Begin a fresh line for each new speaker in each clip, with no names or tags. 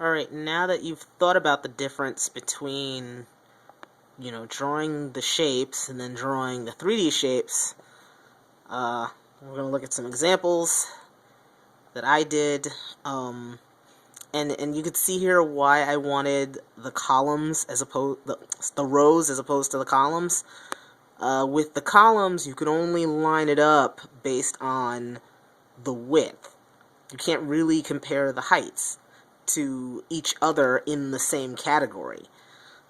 Alright, now that you've thought about the difference between, drawing the shapes and then drawing the 3D shapes, we're going to look at some examples that I did. And you can see here why I wanted the columns as opposed the rows as opposed to the columns. With the columns, you can only line it up based on the width. You can't really compare the heights to each other in the same category.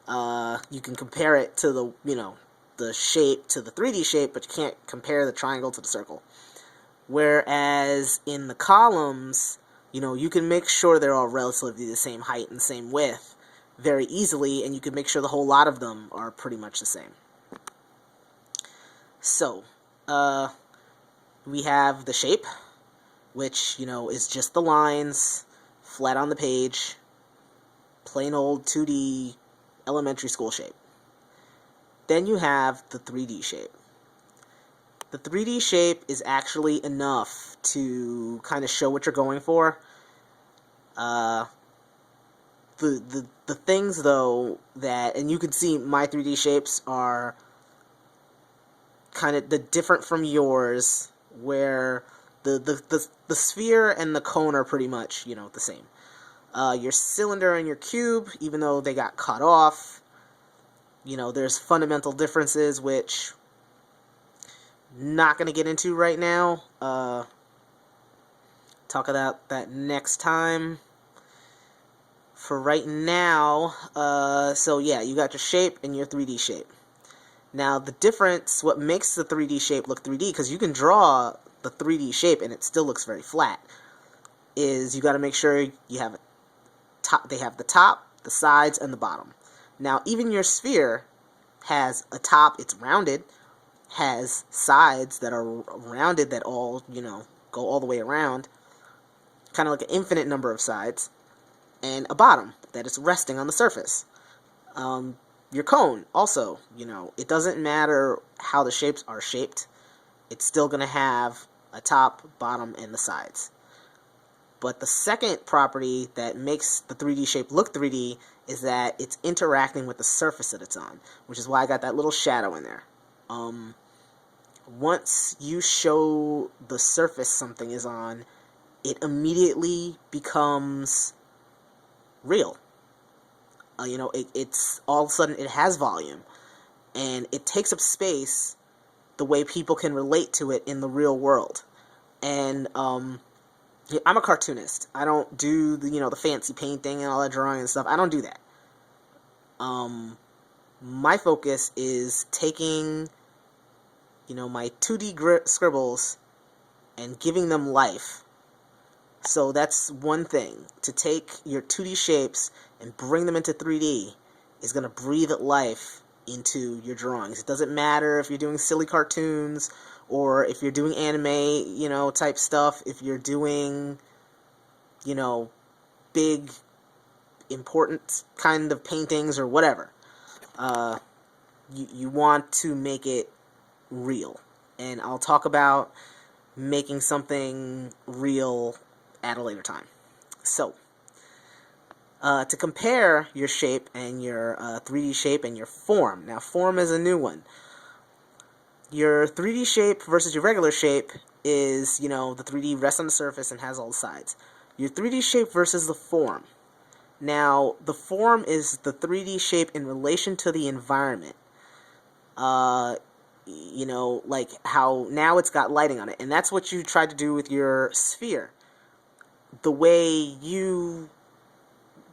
You can compare it to the shape to the 3D shape, but you can't compare the triangle to the circle. Whereas in the columns, you can make sure they're all relatively the same height and the same width very easily, and you can make sure the whole lot of them are pretty much the same. So, we have the shape, which, is just the lines, flat on the page, plain old 2D elementary school shape. Then you have the 3D shape. The 3D shape is actually enough to kind of show what you're going for. The things, though, and you can see my 3D shapes are kind of different from yours, where the sphere and the cone are pretty much, the same. Your cylinder and your cube, even though they got cut off, there's fundamental differences, which not going to get into right now. Talk about that next time. For right now, so yeah, you got your shape and your 3D shape. Now, the difference, what makes the 3D shape look 3D, because you can draw the 3D shape and it still looks very flat, is you got to make sure you have they have the top, the sides, and the bottom. Now, even your sphere has a top, it's rounded, has sides that are rounded that all, go all the way around, kind of like an infinite number of sides, and a bottom that is resting on the surface. Your cone, also, it doesn't matter how the shapes are shaped, it's still going to have a top, bottom, and the sides. But the second property that makes the 3D shape look 3D is that it's interacting with the surface that it's on, which is why I got that little shadow in there. Once you show the surface something is on, it immediately becomes real. It's all of a sudden it has volume, and it takes up space the way people can relate to it in the real world. And I'm a cartoonist. I don't do the fancy painting and all that drawing and stuff. I don't do that. My focus is taking my 2D scribbles and giving them life. So that's one thing. To take your 2D shapes and bring them into 3D is going to breathe life into your drawings. It doesn't matter if you're doing silly cartoons or if you're doing anime, type stuff. If you're doing, big, important kind of paintings or whatever. You want to make it real. And I'll talk about making something real at a later time. So, to compare your shape and your 3D shape and your form. Now, form is a new one. Your 3D shape versus your regular shape is, the 3D rests on the surface and has all the sides. Your 3D shape versus the form. Now, the form is the 3D shape in relation to the environment. Like how now it's got lighting on it. And that's what you tried to do with your sphere. The way you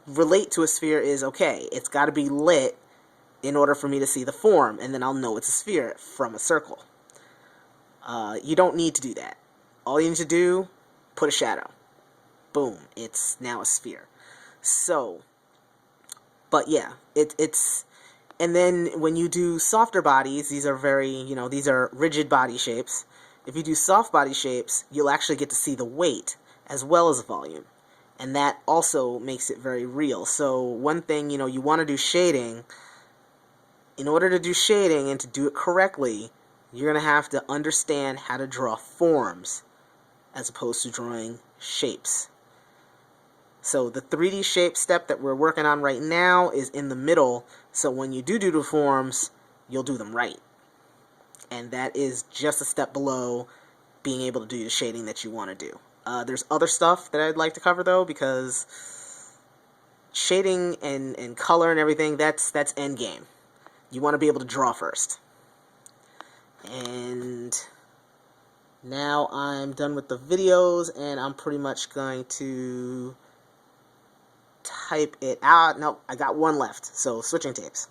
relate to a sphere is, okay, it's got to be lit in order for me to see the form, and then I'll know it's a sphere from a circle. You don't need to do that. All you need to do, put a shadow. Boom, it's now a sphere. So, but yeah, it's, and then when you do softer bodies, these are these are rigid body shapes. If you do soft body shapes, you'll actually get to see the weight as well as the volume. And that also makes it very real. So one thing, you want to do shading. In order to do shading and to do it correctly, you're going to have to understand how to draw forms as opposed to drawing shapes. So the 3D shape step that we're working on right now is in the middle, so when you do the forms, you'll do them right. And that is just a step below being able to do the shading that you want to do. There's other stuff that I'd like to cover, though, because shading and color and everything, that's end game. You want to be able to draw first. And now I'm done with the videos, and I'm pretty much going to type it out. Nope, I got one left, so switching tapes.